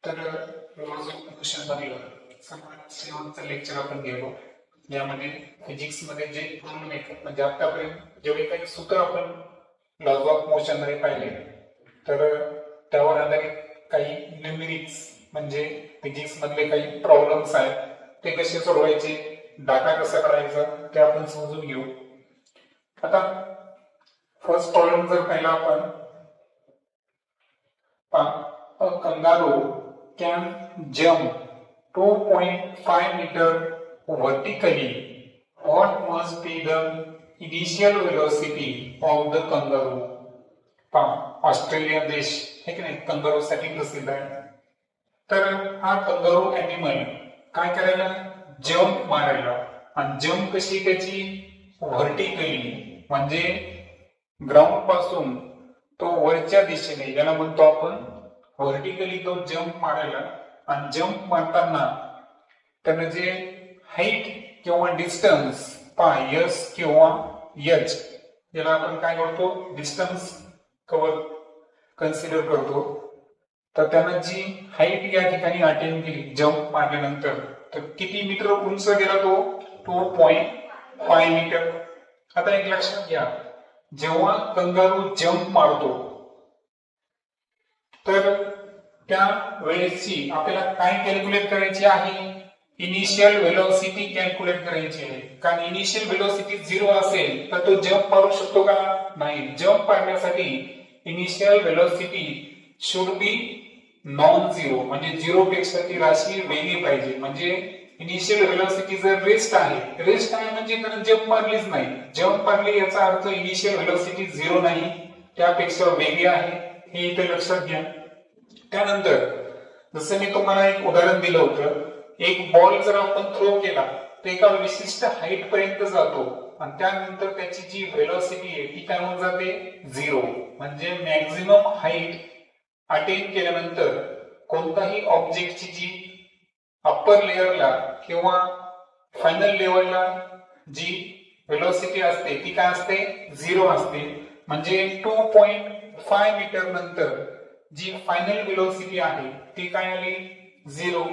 तर मोशन मधलं सर्वात शेवटचं लेक्चर आपण गेलो. यामध्ये फिजिक्स मध्ये जे प्रॉब्लेम येतात म्हणजे आतापर्यंत जेवढे काही सूत्र आपण लॉज ऑफ मोशन मध्ये पाहिले तर त्यावर आधारित काही न्यूमेरिक्स म्हणजे फिजिक्स मधले काही प्रॉब्लेम्स आहेत ते कसे सोडवायचे, डाटा कसा काढायचा ते आपण समजून घेऊ. आता फर्स्ट प्रॉब्लेम जर पाहिला आपण, a kangaroo can jump 2.5 meter vertically. What must be the initial velocity of the kangaroo? Australia देश है की नाही कंगारू साठी प्रसिद्ध आहे. तर हा कंगारू ॲनिमल काय करायला, जंप मारायला. आणि जंप कशी त्याची व्हर्टिकली म्हणजे ग्राउंड पासून तो वरच्या दिशेने, ज्याला म्हणतो आपण व्हर्टिकली तो जंप मारायला. आणि जंप मारताना त्यानं जे हाईट किंवा डिस्टन्स एस किंवा एच, याला आपण काय करतो डिस्टन्स कव्हर कन्सिडर करतो. तर त्यानं जी हाईट या ठिकाणी अटेन केली जंप मारल्यानंतर, तर किती मीटर उंच गेला तो, 2.5 मीटर. आता एक लक्षात घ्या, जेव्हा कंगारू जंप मारतो तर त्या वेळेची आपल्याला काय कॅल्क्युलेट करायची आहे, इनिशियल वेलोसिटी कॅल्क्युलेट करायची आहे. कारण इनिशियल वेलोसिटी 0 असेल तर तो जंप मारू शकतो का, नाही. जंप मारण्यासाठी initial velocity should be non zero, म्हणजे 0 पेक्षा ती राशी वेगळी पाहिजे. म्हणजे इनिशियल वेलोसिटी जर रेस्ट आहे म्हणजे त्यानं जंप मारलीच नाही. जंप मारली याचा अर्थ इनिशियल वेलोसिटी 0 नाही, त्यापेक्षा वेगळी आहे, हे इथे लक्षात घ्या. त्यानंतर जसं मी तुम्हाला एक उदाहरण दिलं होतं, एक बॉल जर आपण थ्रो केला तर एका विशिष्ट हाईट पर्यंत जातो आणि त्यानंतर त्याची जी वेलोसिटी आहे ती काय होऊन जाते, 0. म्हणजे मॅक्झिमम हाईट अटेन केल्यानंतर कोणताही ऑब्जेक्टची जी अप्पर लेअरला किंवा फायनल लेवलला जी वेलोसिटी असते ती काय असते, 0 असते. म्हणजे 2.5 मीटर नंतर जी फायनल वेलोसिटी आहे ती काय आली, 0.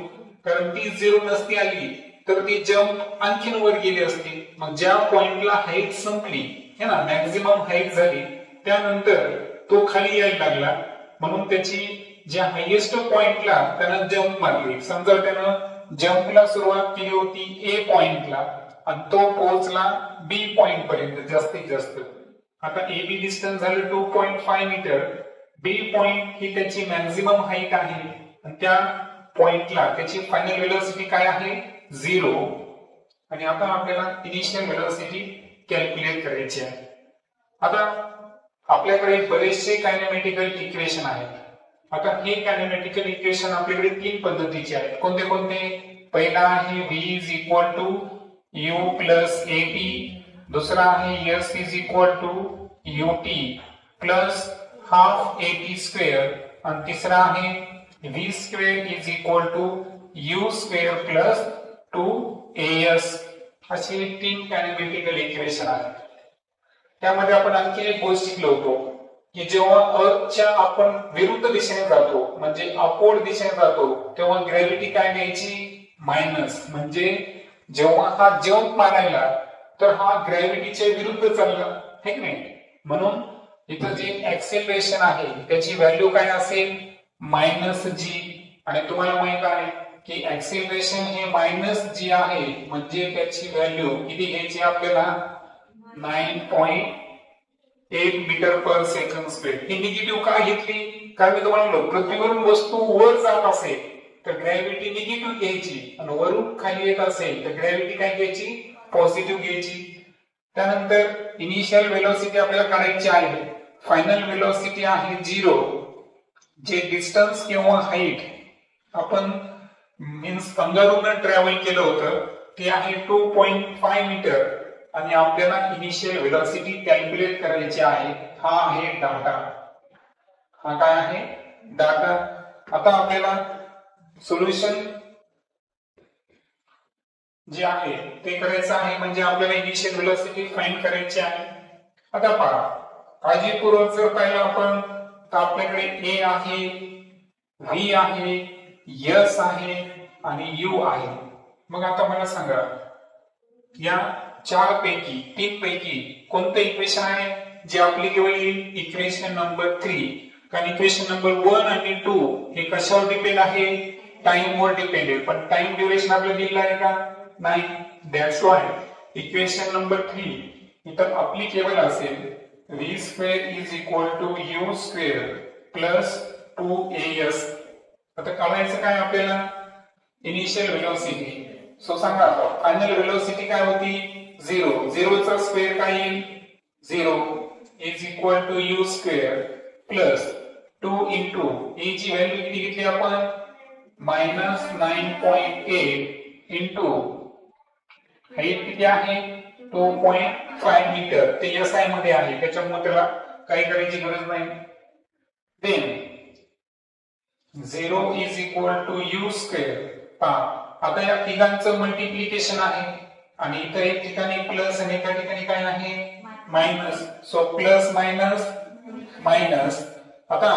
कारण ती 0 नसती आली तर ती जंप आणखीन वर गेली असती. मग ज्या पॉइंटला हाईट संपली है ना, मॅक्झिमम हाईट झाली, त्यानंतर तो खाली यायला लागला. म्हणून त्याची ज्या हायेस्ट पॉइंटला त्यानं जंप मारली, समजा त्यानं जंपला सुरुवात केली होती ए पॉइंटला आणि तो पोहोचला बी पॉइंट पर्यंत जास्तीत जास्त. आता ए बी डिस्टन्स झालं 2.5 मीटर. बी पॉइंट ही त्याची मॅक्झिमम हाईट आहे आणि त्या पॉइंटला त्याची फायनल वेलोसिटी काय आहे, 0. आणि आता आपल्याला इनिशियल वेलोसिटी कॅल्क्युलेट करायची आहे. आता आपल्याकडे बरेचसे कायनेमॅटिकल इक्वेशन आहेत. आता हे कायनेमॅटिकल इक्वेशन आपल्याकडे 3 पद्धतीचे आहेत. कोणते कोणते, पहिला आहे v is equal to u plus at, दुसरा आहे s is equal to ut plus half at square, आणि तिसरा आहे v square is equal to u square plus 2as. असे 3 कायनेमॅटिकल इक्वेशन आहेत. त्यामध्ये आपण आणखी एक गोष्ट शिकलो होतो की जेव्हा अर्थच्या आपण विरुद्ध दिशेने जातो म्हणजे अपवर्ड दिशेने जातो तेव्हा ग्रॅव्हिटी काय घ्यायची, मायनस. म्हणजे जेव्हा हा जंप मारायला तर हा ग्रॅव्हिटीच्या विरुद्ध चालला है की नाही. म्हणून इथं जे ऍक्सेलरेशन आहे त्याची व्हॅल्यू काय असेल, -g. आणि तुम्हाला माहित आहे की ऍक्सेलरेशन हे -g आहे म्हणजे त्याची व्हॅल्यू किती घ्यायची आपल्याला, 9.8 मीटर पर सेकंड स्क्वेअर. ही निगेटिव्ह का घेतली, कारण मी तुम्हाला म्हणलो पृथ्वीवरून वस्तू वर जात असेल तर ग्रॅव्हिटी निगेटिव्ह घ्यायची आणि वरून खाली येत असेल तर ग्रॅव्हिटी काय घ्यायची, पॉझिटिव्ह घ्यायची. त्यानंतर इनिशियल वेलोसिटी आपल्याला काढायची आहे. फायनल वेलोसिटी आहे 0. जे डिस्टन्स किंवा हाईट आपण मीन्स कंगारूनं ट्रॅव्हल केलं होतं ते आहे 2.5 मीटर आणि आपल्याला इनिशियल वेलोसिटी कॅल्क्युलेट करायची आहे. हा आहे डाटा. हा काय आहे, डाटा. आता आपल्याला सोल्युशन जे आहे ते करायचं आहे म्हणजे आपल्याला इनिशियल वेलोसिटी फाइंड करायची आहे. आता पहा, काळजीपूर्वक जर पाहिलं आपण तर आपल्याकडे ए आहे, व्ही आहे, एस आहे आणि यू आहे. मग आता मला सांगा या तीन पैकी कोणतं इक्वेशन आहे जे अप्लिकेबल येईल? Equation number 3. कारण इक्वेशन नंबर 1 आणि 2 हे कशावर डिपेंड आहे? टाइम वर डिपेंड आहे. पण टाइम ड्युरेशन आपल्याला दिलेलं आहे का? नाही. दॅट्स वाय इक्वेशन नंबर 3 इथं अप्लिकेबल असेल v square is equal to u square plus 2as. आता काढायचं काय आपल्याला? Initial velocity. सो सांगा फायनल वेलोसिटी काय होती? 0. 0 चा स्क्वेअर काय येईल? 0 is equal to u square plus 2 into a ची व्हॅल्यू किती घेतली आपण? -9.8 इंटू हाईट किती आहे? 2.5 मीटर. ते SI मध्ये आहे त्याच्यामुळे त्याला काही करायची गरज नाही. Then 0 is equal to u square. आता या तिघांचं मल्टिप्लिकेशन आहे आणि इतर एक ठिकाणी प्लस आणि एका ठिकाणी काय आहे? Minus. So plus minus minus. आता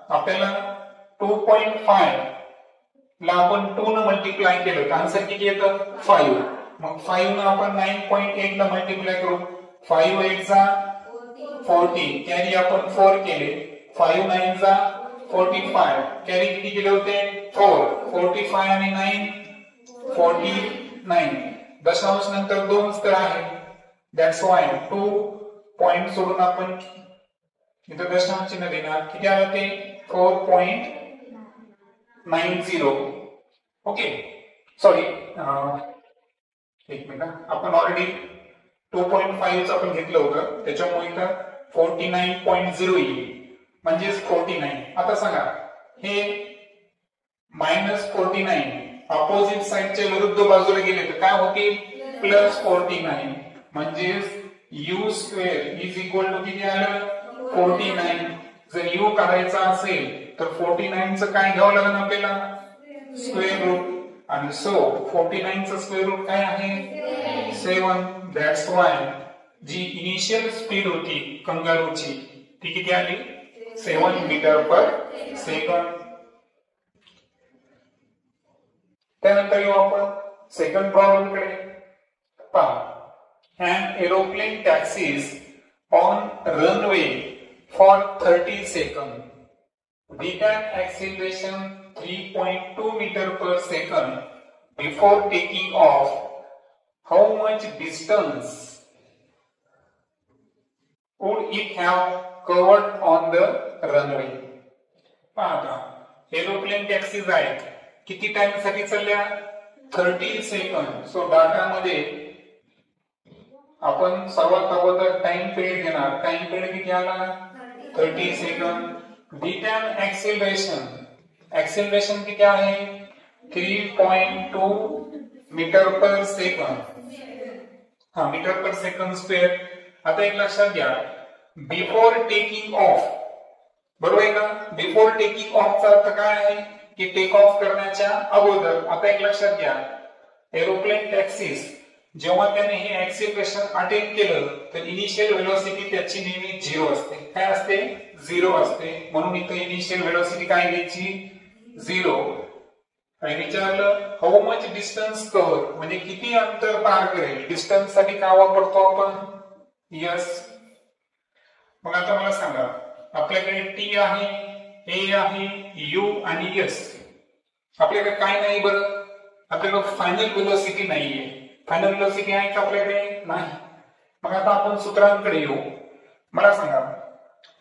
आपल्याला 2.5 ला आपण 2 न मल्टिप्लाय केलं तर आन्सर किती येतं? 5. मग 5 न आपण 9.8 ला मल्टिप्लाय करू. 5 8 चा 40 कॅरी आपण 4 केले. 5 9 चा 45 कॅरी किती केले होते? 4. 45 आणि 9 49. दशांश नंतर 2 तर आहे. दॅट्स वाय 2 पॉइंट सोडून आपण इथं दशांश चिन्ह देणार. किती आलं ते? 4.90. ओके सॉरी एक मिनिट. आपण ऑलरेडी 2.5 आपण घेतलं होतं त्याच्यामुळे इथं 49.0 येईल म्हणजेच 49. आता सांगा हे -49 अपोजिट साइडच्या विरुद्ध बाजूला गेले तर काय होतील? +49 म्हणजेच u square is equal to किती आलं? 49. जर u काढायचा असेल तर 49 चं काय घ्यावं लागेल आपल्याला? Square route. आणि सो 49 चं स्क्वेअर रूट काय आहे? 7. दॅट्स वाय जी इनिशियल स्पीड होती कंगारूची ती किती आली? 7 मीटर पर सेकंड. त्यानंतर येऊ आपण सेकंड प्रॉब्लेम कडे. पहा an aeroplane taxis on runway for 30 seconds with an acceleration 3.2 meter per second before taking off. How much distance would it have covered on the runway? पहा aeroplane taxis आहेत. किती time साठी चालल्या? 30 second. So data मध्ये आपण सर्वात अगोदर time period घेणार. टाइम पिरियड किती आला? 30 सेकंद. विथ एन एक्सेलरेशन किती आहे? 3.2 metre per second. Metre per second square. आता एक लक्षात घ्या बिफोर टेकिंग ऑफ. बरोबर आहे का? बिफोर टेकिंग ऑफ चा अर्थ काय आहे? की टेक ऑफ करण्याच्या अगोदर. आता एक लक्षात घ्या एरोप्लेन टॅक्सीस जेव्हा त्याने हे ऍक्सिलरेशन अटेन केलं तर इनिशियल वेलोसिटी त्याची नेहमी 0 असते. काय असते? 0 असते. म्हणून इथे इनिशियल वेलोसिटी काय घ्यायची? 0. आणि विचारलं हाऊ मच डिस्टन्स कव्हर म्हणजे किती अंतर पार करेल. डिस्टन्स साठी काय वापरतो आपण? यस. मग आता मला सांगा आपल्याकडे टी आहे, ए आहे, यू आणि एस. आपल्याकडे काय नाही बरं? आपल्याकडे फायनल वेलोसिटी नाहीये. फायनल वेलोसिटी आहे का आपल्याकडे? नाही. मग आता आपण सूत्रांकडे येऊ. मला सांगा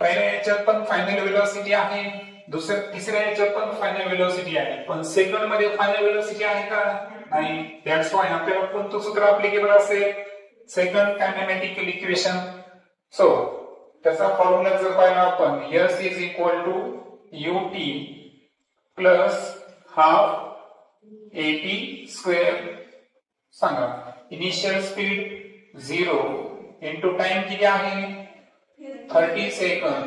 पहिल्या याच्यात पण फायनल वेलोसिटी आहे, तिसऱ्या याच्यात पण फायनल वेलोसिटी आहे, पण सेकंड मध्ये फायनल वेलोसिटी आहे का? नाही. दॅट्स वाय आपल्याला कोणतं सूत्र अप्लिकेबल असेल? Second kinematical equation. सो त्याचा फॉर्म्युला जर पाहिला आपण S is equal to ut plus half at square. सांगा इनिशियल स्पीड 0 इंटू टाइम किती आहे? 30 सेकंद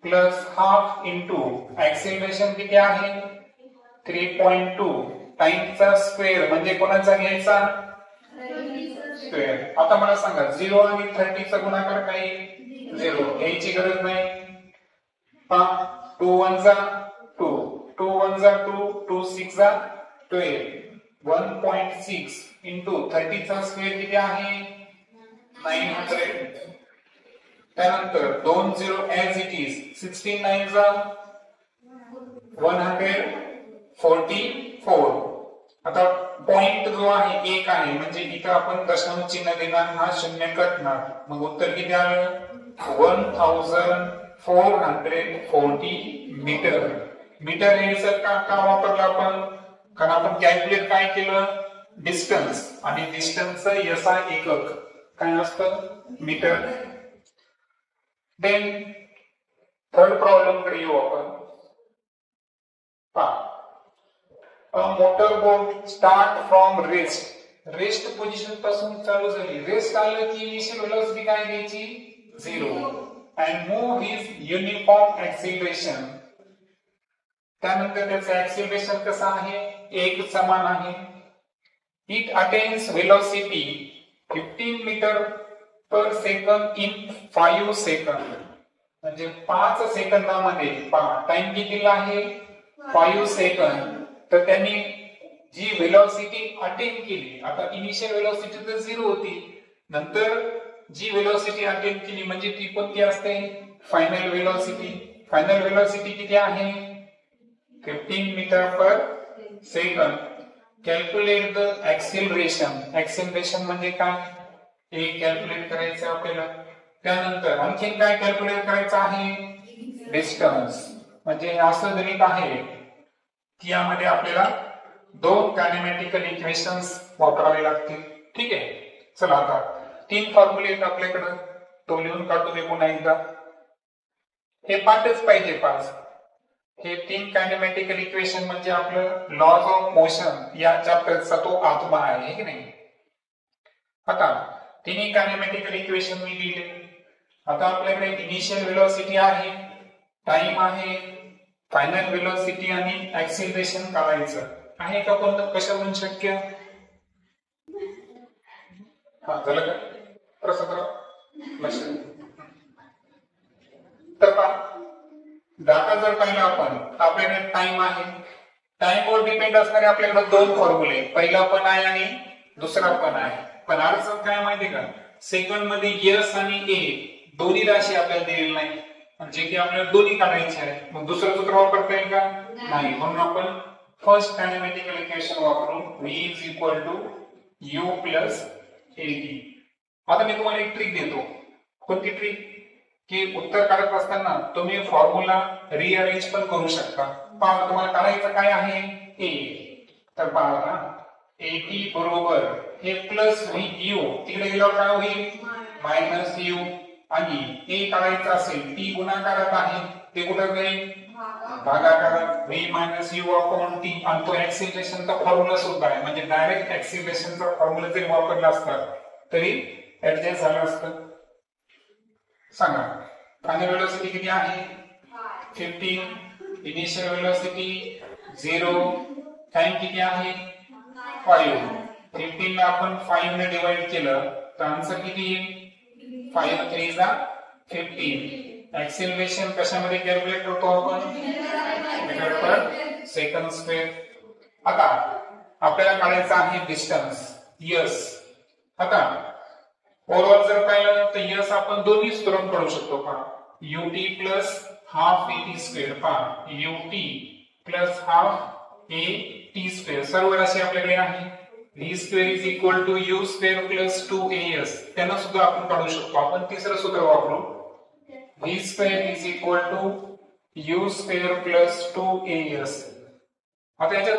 प्लस हाफ इंटू ऍक्सेलरेशन किती आहे? 3.2. टाइमचा स्क्वेअर म्हणजे कोणाचा घ्यायचा? स्क्वेअर. आता मला सांगा 0 आणि 30 चा गुणाकार काय? 0. याची गरज नाही. 2 1 जा 2, 2 1 जा 2, 2 6 जा 12, 1.6 into 30 चा स्क्वेअर किती आहे 900. त्यानंतर 2 0 as it is, 16 9 जा 144. आता पॉइंट जो आहे 1 आहे म्हणजे इथं आपण दशांश चिन्ह देणार, हा शून्य कटणार, मग उत्तर किती आलं 1440 मीटर. मीटर हे सर का वापरलं आपण, कारण आपण कॅल्क्युलेट काय केलं डिस्टन्स, आणि डिस्टन्सचं SI एकक काय असतं मीटर. देन थर्ड प्रॉब्लेम कडे येऊ आपण. A motorboat start from rest position पासून चालू झाली, रेस्ट आलं की इनिशियल वेलोसिटी काय घ्यायची 0 and move his uniform acceleration. त्यानंतर त्याचं ऍक्सिलरेशन कसं आहे एक समान आहे. It attains velocity 15 metre per second in 5 second, म्हणजे 5 सेकंदामध्ये टाइम किती आहे 5 सेकंद. तर त्यांनी जी वेलोसिटी अटेन केली, आता इनिशियल वेलोसिटी तर 0 होती, नंतर जी वेलोसिटी अटेन केली म्हणजे ती कोणती असते फायनल वेलोसिटी. फायनल वेलोसिटी किती आहे 15 metre per second. Calculate the acceleration. Acceleration म्हणजे काय हे कॅल्क्युलेट करायचं आपल्याला. त्यानंतर आणखी काय कॅल्क्युलेट करायचं आहे डिस्टन्स. म्हणजे असं गणित आहे की यामध्ये आपल्याला 2 कायनेमॅटिकल इक्वेशन्स वापरावे लागतील. ठीक आहे, चला आता 3 फॉर्म्युले आहेत आपल्याकडे, तो लिहून काढतो मी पुन्हा एकदा. हे पाठच पाहिजे 5. हे 3 कायनेमॅटिकल इक्वेशन म्हणजे आपलं लॉज ऑफ मोशन या चॅप्टरचा तो आत्मा आहे की नाही. आता तिन्ही कायनेमॅटिकल इक्वेशन मी लिहिले. आता आपल्याकडे इनिशियल वेलोसिटी आहे, टाइम आहे, फायनल वेलोसिटी आणि ऍक्सिलरेशन काढायचं आहे का. कोणतं कशावरून शक्य झालं का प्रसंग लक्षात. तर डाटा जर पाहिला आपण, आपल्याकडे टाइम आहे, टाइम वर डिपेंड असणारे आपल्याकडे 2 फॉर्म्युले, पहिला पण आहे आणि दुसरा पण आहे. पण अडचण काय माहितीये का, सेकंड मध्ये S आणि A दोन्ही राशी आपल्याला दिलेली नाही, म्हणजे की आपल्याला दोन्ही काढायचे आहे. मग दुसरं सूत्र वापरता येईल का नाही, म्हणून आपण फर्स्ट कायनेमॅटिकल इक्वेशन वापरू V is equal to U plus AT. आता मी तुम्हाला एक ट्रिक देतो. कोणती ट्रिक की उत्तर काढत असताना तुम्ही फॉर्म्युला रिअरेंज पण करू शकता. पहा तुम्हाला काढायचं काय आहे A, तर पहा AT बरोबर हे प्लस U, तिकडे गेल्यावर काय होईल मायनस U, आणि A काढायचं असेल T गुणाकारात आहे, ते कुठं जाईल भागाकारात, V minus U upon T. आणि तो ऍक्सिलरेशनचा फॉर्म्युला सुद्धा आहे, म्हणजे डायरेक्ट ऍक्सिलरेशनचा फॉर्म्युला जरी वापरला असता तरी ऍडजस्ट झालं असतं. सांगा फायनल वेलोसिटी किती आहे 15, इनिशियल वेलोसिटी 0, टाइम किती आहे 5. 15 ला आपण 5 ने डिवाइड केलं तर आन्सर किती येईल 5 3 जा 15. ऍक्सिलरेशन कशामध्ये कॅल्क्युलेट करतो आपण मीटर पर सेकंड स्क्वेअर. आता आपल्याला काढायचं आहे डिस्टन्स S. आता ओव्हरऑल जर पाहिलं तर S आपण दोन्ही सूत्रांवरून काढू शकतो. पहा ut plus half at square, पहा ut plus half at square सर्व राशी आपल्याकडे आहे. v square is equal to u square plus 2as, त्यांना सुद्धा आपण काढू शकतो. आपण तिसरं सूत्र वापरू v square is equal to u square plus 2as. आता याच्यात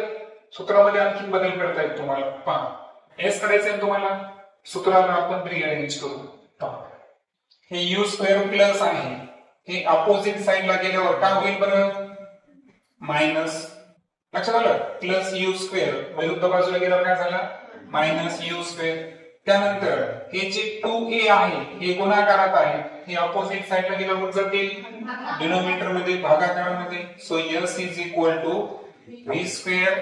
सूत्रामध्ये आणखी बदल करता येईल तुम्हाला. पहा s करायचं आहे तुम्हाला, सूत्राला आपण रिअरेंज करू. पहा हे u स्क्वेअर प्लस आहे, हे अपोजिट साइडला गेल्यावर काय होईल बरं मायनस. लक्षात आलं, प्लस u स्क्वेअर विरुद्ध बाजूला गेल्यावर काय झालं मायनस u स्क्वेअर. त्यानंतर हे जे 2a आहे हे गुणाकारात आहे, हे अपोजिट साइडला गेल्यावर जातील डिनोमिनेटर मध्ये भागाकारामध्ये. So s is equal to v square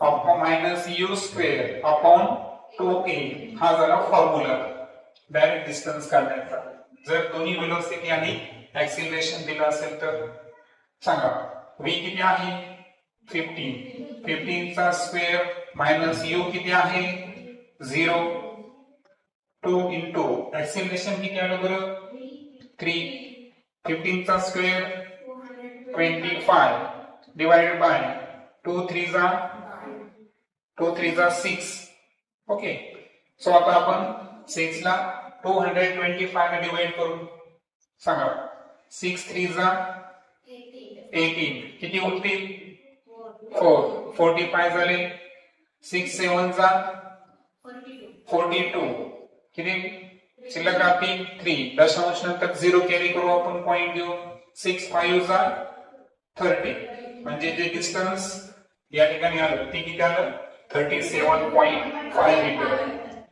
upon minus u square upon 2a. हा झाला फॉर्म्युला डायरेक्ट डिस्टन्स काढण्याचा. जर दोन्ही वेलोसिटी आणि ऍक्सिलरेशन दिलं असेल तर सांगा v किती आहे 15 15 चा स्क्वेअर मायनस u किती आहे 0 2 into एक्सेलरेशन किती आलं बरं 3 15 चा स्क्वेअर 25 डिवाइडेड बाय 2 3 जा 6 ओके सो आता आपण 6 ला 225 ने डिवाइड करू सांगा 6 3 जा 18 किती उरतील 4 45 झाले 6 7 जा 42 किती शिल्लक राहतील 3 दशांश नंतर 0 कॅरी करू आपण पॉइंट देऊ 6 5 जा 30 म्हणजे जे डिस्टन्स या ठिकाणी आलं ते किती आलं 37.5 मीटर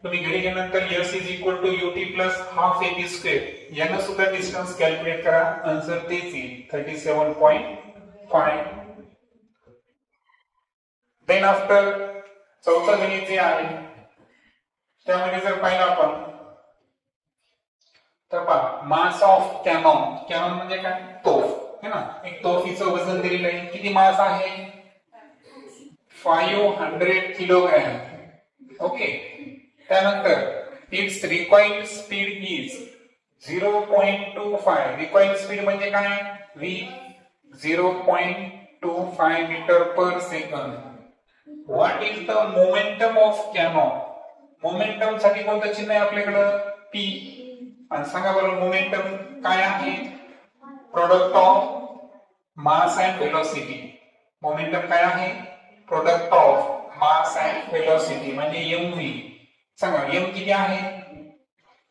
तुम्ही घरी गेल्यानंतर s is equal to ut plus half at square यानं सुद्धा डिस्टन्स कॅल्क्युलेट करा आन्सर तेच येईल 37.5 देन आफ्टर चौथं गणित जे आहे त्यामध्ये जर पाहिलं आपण तर पहा मास ऑफ कॅनॉन कॅनॉन म्हणजे काय तोफ है ना एक तोफीचं वजन दिलेलं आहे किती मास आहे 500 किलोग्रॅम ओके त्यानंतर it's required speed is 0.25 required speed म्हणजे काय v 0.25 metre per second what is the momentum of cannon momentum साठी कोणतं चिन्ह आहे आपल्याकडे p आणि सांगा बरं मोमेंटम काय आहे product of mass and velocity momentum काय आहे product of mass and velocity म्हणजे mv सांगा m किती आहे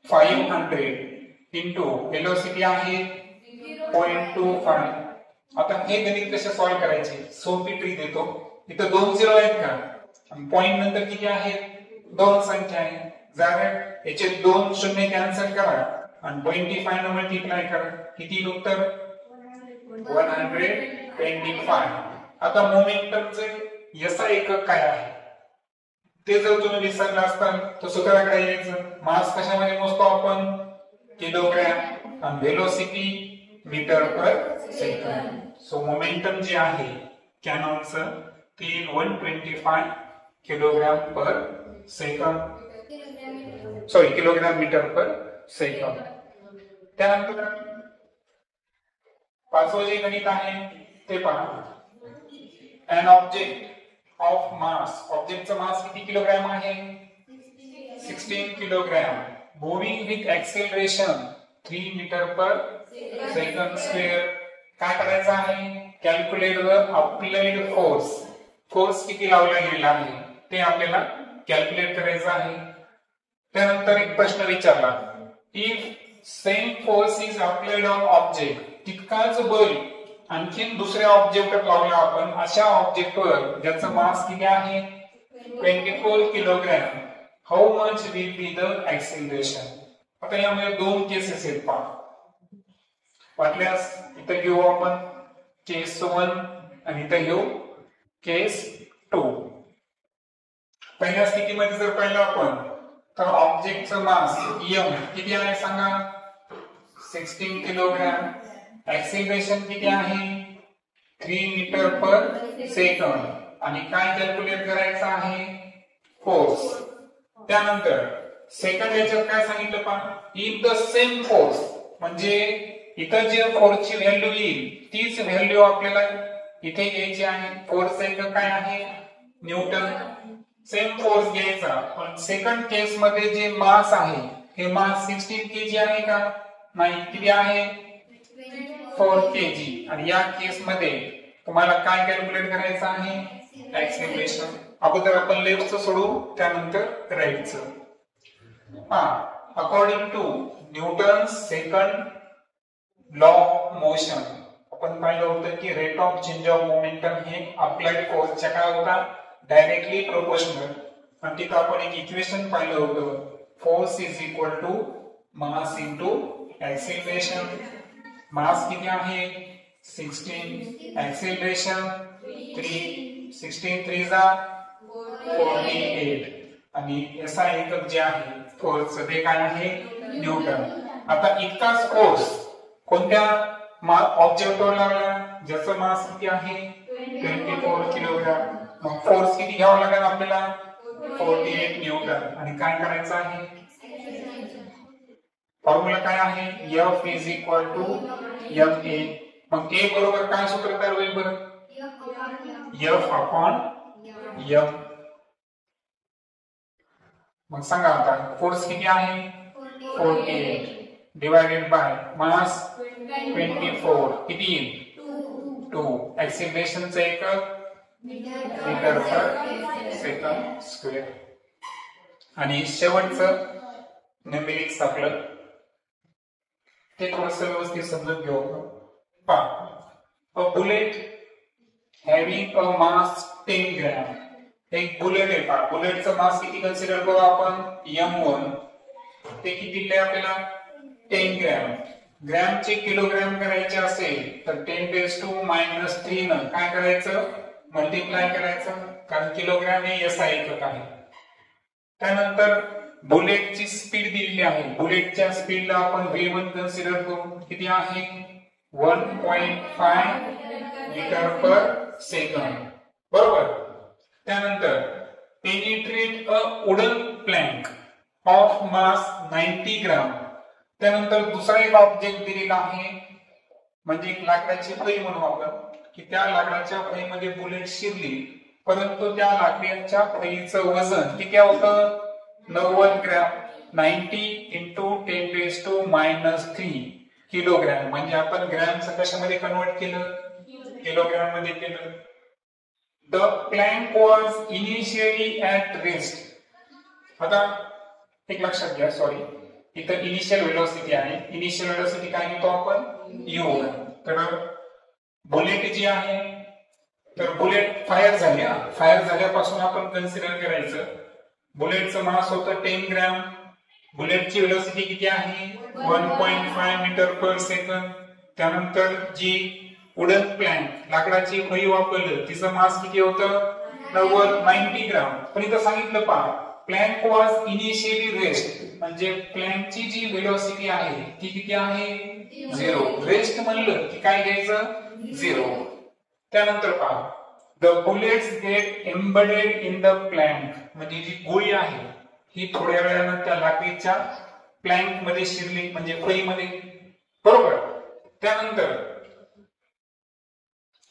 500 इंटू वेलोसिटी आहे 0.25 आता हे गणित कसे सॉल्व्ह करायचे सोपी ट्रिक देतो इथं 2 झिरो आहेत का आणि पॉइंट नंतर किती आहेत दोन संख्या आहे जर याचे दोन शून्य कॅन्सल करा आणि 25 ने मल्टिप्लाय करा किती उत्तर 125 आता मोमेंटमचे याचा एकक काय आहे ते जर तुम्ही विसरला असताल तर सूत्राकडे यायचं मास कशामध्ये मोजतो आपण किलोग्रॅम आणि velocity metre per second so momentum जे आहे कॅनॉनचं ते 125 kilogram per second sorry kilogram metre per second त्यानंतर पाचवं जे गणित आहे ते पहा an object of mass ऑब्जेक्टचं मास किती किलोग्राम आहे 16 kilogram moving with acceleration 3 metre per second square काय करायचं आहे कॅल्क्युलेट द अप्लाइड फोर्स किती लावला गेलेला आहे ते आपल्याला कॅल्क्युलेट करायचं आहे त्यानंतर एक प्रश्न विचारला if same force is applied on object तितकाच बल आणखीन दुसऱ्या ऑब्जेक्टवर लावला आपण अशा ऑब्जेक्टवर ज्याचं मास किती आहे 24 kilogram how much will be the acceleration आता यामध्ये दोन केसेस आहेत पहा वाटल्यास इथं घेऊ आपण केस 1 आणि इथं घेऊ केस 2 पहिल्या स्थितीमध्ये जर पाहिलं आपण तर ऑब्जेक्टचं मास m किती आहे सांगा 16 किलोग्राम एक्सेलरेशन किती आहे 3 मीटर पर सेकंद आणि काय कॅल्क्युलेट करायचं आहे फोर्स त्यानंतर सेकंड याच्यात काय सांगितलं पहा इफ द सेम फोर्स म्हणजे इथं जे फोर्सची व्हॅल्यू येईल तीच व्हॅल्यू आपल्याला इथे घ्यायची आहे फोर्स एकक काय आहे न्यूटन सेम फोर्स घ्यायचा पण सेकंड केस मध्ये जे मास आहे हे मास 16 केजी आहे का नाही किती आहे 4 केजी आणि या केस मध्ये तुम्हाला काय कॅल्क्युलेट करायचं आहे एक्सेलरेशन अगोदर आपण लेफ्टचं सोडू त्यानंतर राईटचं according to Newton's second law of motion आपण पाहिलं होतं की rate of change of momentum हे अप्लाइड फोर्सच्या काय होता डायरेक्टली प्रोपोर्शनल आणि तिथं आपण एक इक्वेशन पाहिलं होतं force is equal to mass into acceleration mass किती आहे 16 एक्सेलरेशन 3 16 3 जा 48 आणि याचा एकक जे आहे फोर्स ते काय आहे न्यूटन आता इतकाच फोर्स कोणत्या ऑब्जेक्टवर लागला ज्याचं मास किती आहे 24 किलो न्यूटन. मग फोर्स किती घ्यावा लागेल आपल्याला 48 न्यूटन. आणि काय करायचं आहे फॉर्म्युला काय आहे F is equal to MA. मग A बरोबर काय सूत्र तयार होईल बरं F अपॉन M. मग सांगा आता फोर्स किती आहे 48 डिवाइडेड बाय मास 24 किती येईल 2. एक्सेलरेशनचं एकक मीटर पर सेकंड स्क्वेअर. आणि शेवटचं न्यूमेरिक्स आपलं ते थोडंसं व्यवस्थित समजून घेऊ. पहा a bullet having a mass 10 gram. एक बुलेट आहे पहा बुलेटचं मास किती कन्सिडर करू आपण M1. ते किती दिले आपल्याला 10 ग्रॅम. ग्रॅमचे किलोग्रॅम करायचे असेल तर 10⁻³ न काय करायचं मल्टिप्लाय करायचं कारण किलोग्रॅम हे SI एकक आहे. त्यानंतर बुलेटची स्पीड दिलेली आहे. बुलेटच्या स्पीडला आपण v1 कन्सिडर करू किती आहे 1.5 मीटर पर सेकंड बरोबर. त्यानंतर penetrate a wooden plank of mass 90 ग्राम. त्यानंतर दुसरा एक ऑब्जेक्ट दिलेला आहे म्हणजे एक लाकडाची फळी म्हणू आपण की त्या लाकडाच्या फळीमध्ये बुलेट शिरली परंतु त्या लाकडाच्या फळीचं वजन किती होतं 90 ग्रॅम. 90 into 10⁻³ kilogram. म्हणजे आपण ग्रॅमचं कशामध्ये कन्वर्ट केलं किलोग्रॅम मध्ये केलं. The plank was initially at rest. आता एक लक्षात घ्या सॉरी इथं इनिशियल वेलोसिटी आहे. इनिशियल वेलोसिटी काय घेतो आपण u. तर बुलेट जी आहे तर बुलेट फायर झाली. फायर झाल्यापासून आपण कन्सिडर करायचं बुलेटचं मास होतं 10 ग्रॅम. बुलेटची वेलोसिटी किती आहे 1.5 मीटर पर सेकंड. त्यानंतर जी वुडन प्लॅंक लाकडाची फळी वापरली तिचं मास किती होतं 90 ग्रॅम. पण इथं सांगितलं पहा प्लॅंक वॉज इनिशियली रेस्ट म्हणजे प्लॅंकची जी वेलोसिटी आहे ती किती आहे 0. रेस्ट म्हणलं की काय घ्यायचं 0. त्यानंतर पहा the bullets get embedded in the plank म्हणजे जी गोळी आहे ही थोड्या वेळानं त्या लाकडीच्या प्लॅंक मध्ये शिरली म्हणजे फळीमध्ये बरोबर. त्यानंतर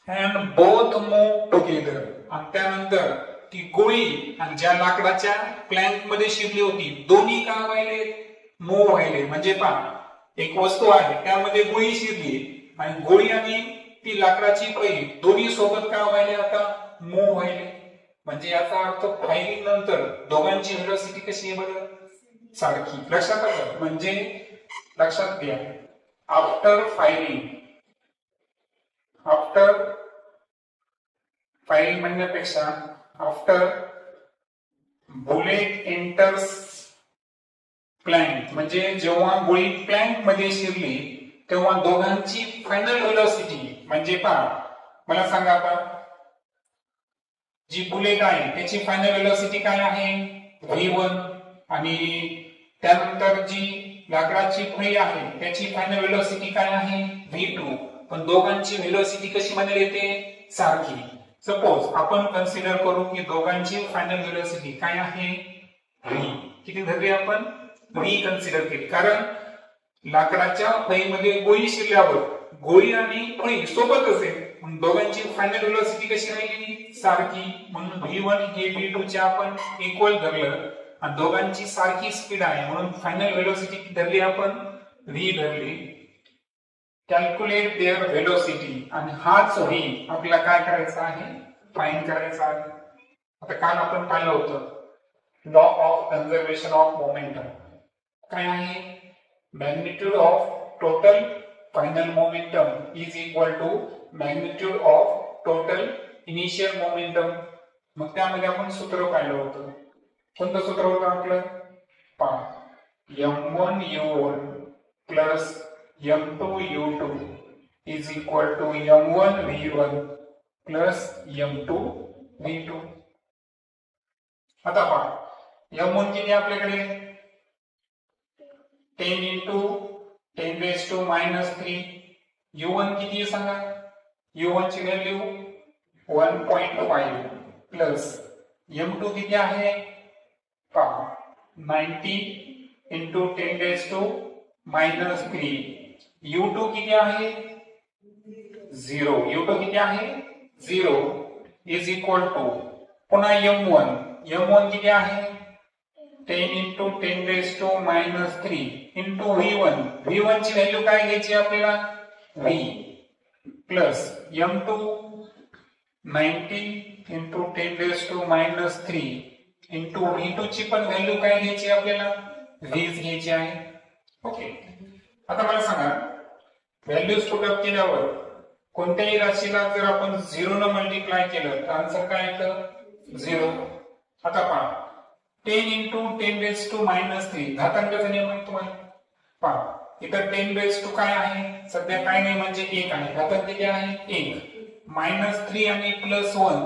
अँड बोथ मूव्ह टुगेदर. आणि त्यानंतर ती गोळी आणि ज्या लाकडाच्या प्लॅंक मध्ये शिरली होती दोन्ही काय व्हायले मूव्ह व्हायले. म्हणजे पहा एक वस्तू आहे त्यामध्ये गोळी शिरली आणि गोळी आणि ती लाकडाची फळी दोन्ही सोबत काय व्हायले आता मूव्ह व्हायले. म्हणजे याचा अर्थ फायरिंग नंतर दोघांची वेलोसिटी कशी आहे बरं सारखी. लक्षात आलं म्हणजे लक्षात घ्या आफ्टर फायरिंग म्हणण्यापेक्षा आफ्टर बुलेट एंटर्स प्लॅंक म्हणजे जेव्हा गोळी प्लॅंक मध्ये शिरली तेव्हा दोघांची फायनल वेलोसिटी म्हणजे पहा मला सांगा आता जी बुलेट आहे त्याची फायनल वेलोसिटी काय आहे v1 आणि त्यानंतर जी लाकडाची फळी आहे त्याची फायनल वेलोसिटी काय आहे v2. पण दोघांची वेलोसिटी कशी बनेल येते सारखी. सपोज आपण कन्सिडर करू की दोघांची फायनल वेलोसिटी काय आहे v. किती धरली आपण v कन्सिडर केली कारण लाकडाच्या फळीमध्ये गोळी शिरल्यावर गोळी आणि फळी सोबतच आहे. दोघांची फायनल वेलोसिटी कशी राहिली सारखी म्हणून v1 हे v2 चे आपण इक्वल धरलं आणि दोघांची सारखी स्पीड आहे म्हणून फायनल वेलोसिटी धरली आपण v धरली. कॅल्क्युलेट देअर वेलोसिटी आणि हाच v आपल्याला काय करायचा आहे फाइंड करायचा आहे. आता काल आपण पाहिलं होतं law of conservation of momentum काय आहे magnitude of total final momentum is equal to magnitude of total initial momentum. मग त्यामध्ये आपण सूत्र पाहिलं होतं. कोणतं सूत्र होतं आपलं पहा m1u1 plus m2u2 is equal to m1v1 plus m2v2. आता पहा m1 किती आपल्याकडे 10 into 10⁻³ u1 किती आहे सांगा u1 ची व्हॅल्यू 1.5 प्लस m2 किती आहे पहा 90 into 10 raised to minus 3 u2 किती आहे 0 u2 किती आहे 0 is equal to पुन्हा m1 किती आहे 10 into 10 raised to minus 3 into v1 ची व्हॅल्यू काय घ्यायची आपल्याला v plus m2 90 into 10 raised to minus 3 into v2 ची पण व्हॅल्यू काय घ्यायची आपल्याला 20 घ्यायची आहे ओके आता मला सांगा व्हॅल्यूज पुट अप केल्यावर कोणत्याही राशीला जर आपण 0 ने मल्टिप्लाय केलं तर आन्सर काय येतं 0 आता पहा 10 into 10 raised to minus 3 घातांकाचा नियम आहे तुम्हाला पहा इथं 10 raised to काय आहे सध्या काय नाही म्हणजे 1 आहे घातांक किती आहे 1 -3 आणि +1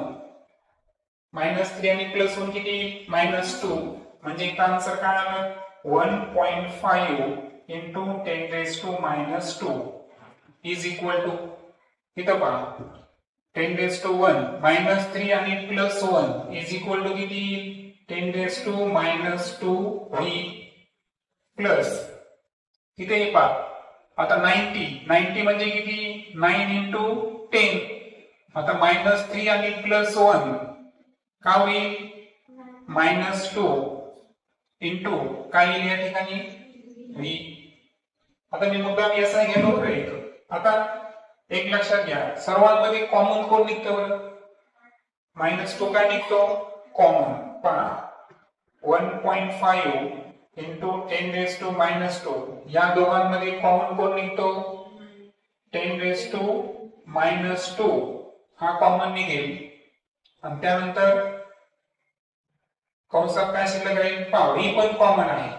-3 आणि +1 किती -2 म्हणजे इथं आन्सर काय आलं 1.5 into 10 raised to minus 2 is equal to इथं पहा 10 raised to 1 -3 आणि +1 is equal to किती 10 raised to minus 2v plus इथे पहा आता 90 म्हणजे किती 9 into 10 आता -3 आणि +1 का होईल -2 इंटू काय येईल या ठिकाणी v आता मी मुद्दाम याचा घेतो रे आता एक लक्षात घ्या सर्वांमध्ये कॉमन कोण निघतं बरं -2 काय निघतो कॉमन पहा 1.5 into 10 raised to minus 2 या दोघांमध्ये कॉमन कोण निघतो 10 raised to minus 2 हा कॉमन निघेल आणि त्यानंतर कंसात काय शिल्लक राहील पहा v पण कॉमन आहे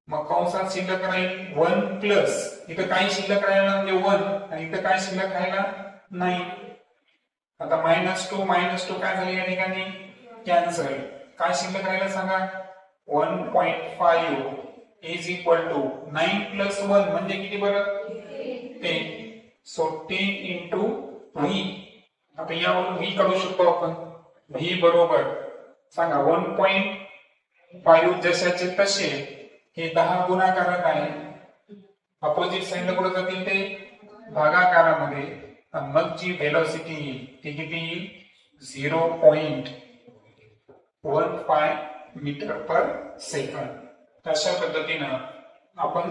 मग कंसात शिल्लक राहील 1 प्लस इथं काय शिल्लक राहिला म्हणजे 1 आणि इथं काय शिल्लक राहिला 9 आता -2 काय झाले या ठिकाणी कॅन्सल काय शिल्लक राहिला सांगा 1.5 is equal to 9 plus 1 म्हणजे किती बरं 10 so 10 into v आता यावरून v काढू शकतो आपण v बरोबर सांगा 1.5 जशाचे तसे हे 10 गुणाकारात आहे अपोजिट साइडला कुठे जातील ते भागाकारामध्ये आणि मग जी व्हेलॉसिटी येईल ती किती येईल 0.15 मीटर पर सेकंड अशा पद्धतीनं आपण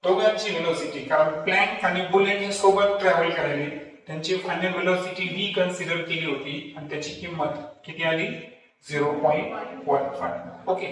दोघांची व्हेलॉसिटी कारण प्लॅंक आणि बुलेट हे सोबत ट्रॅव्हल करायले त्यांची फायनल व्हेलॉसिटी v कन्सिडर केली होती आणि त्याची किंमत किती आली 0.15 ओके